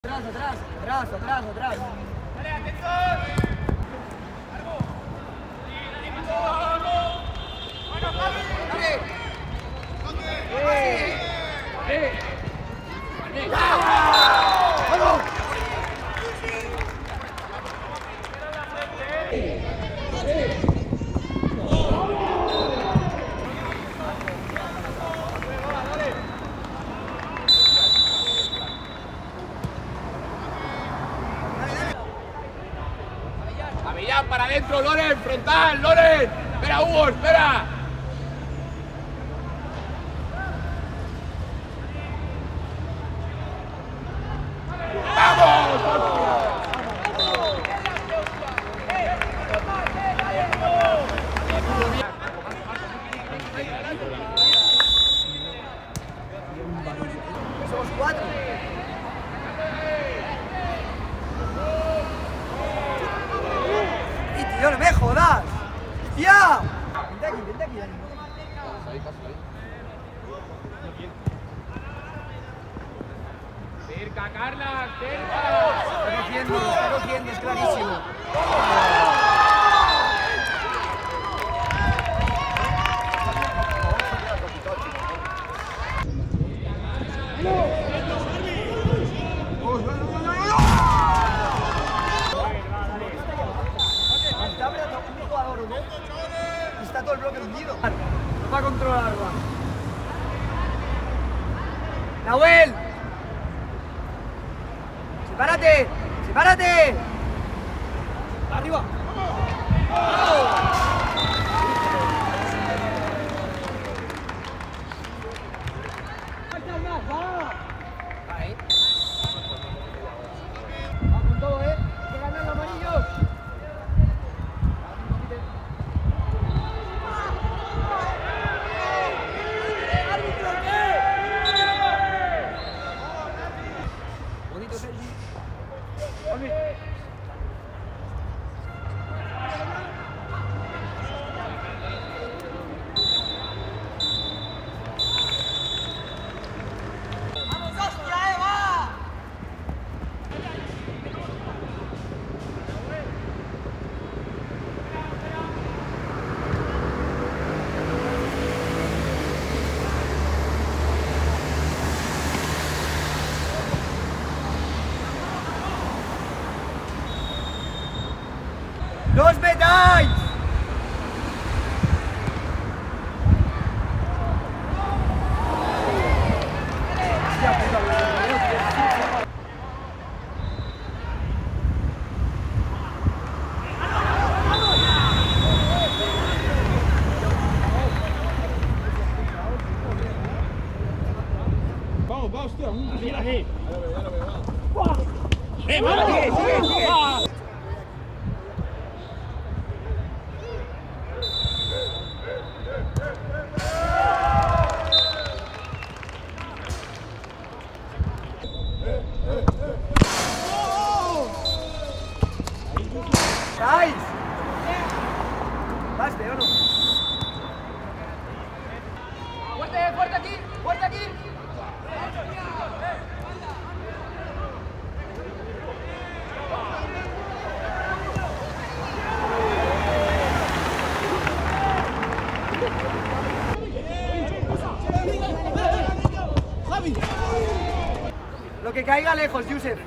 Atrás, atrás, atrás, atrás, atrás. ¡Dale, atención! Avellán para adentro, Loren, frontal, Loren. Espera, Hugo, espera. Somos cuatro. Y tío, no me jodas. ¡Ya! Vente aquí, vente aquí. Cerca, Carla, cerca. Está cogiendo, es clarísimo. Está apretando un jugador o no. Y está todo el bloque hundido. No va a controlarla. ¡Nahuel! ¡Sepárate! ¡Sepárate! ¡Arriba! Ahí. Vamos con todo, ¿eh? Hay que ganar los amarillos. ¡Árbitro, qué! Bonito, Sergi. ¡Vamos, hostia, Eva! ¡No os metáis! Vamos, vamos, tío. Aquí. Sigue, sigue, sigue. ¡Nice! ¿Vas, Leo, no? ¡Fuerte, fuerte aquí! ¡Fuerte aquí! Lo que caiga lejos, Yusef.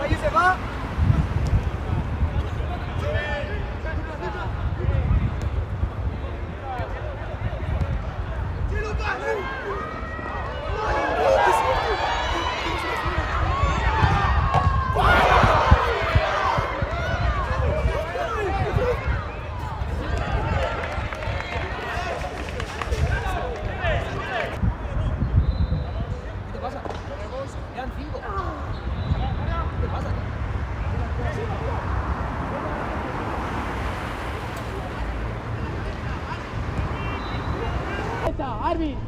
¿Va, Yusef, va? ¿Qué te pasa? Quedan 5. ¿Qué te pasa? Arvin.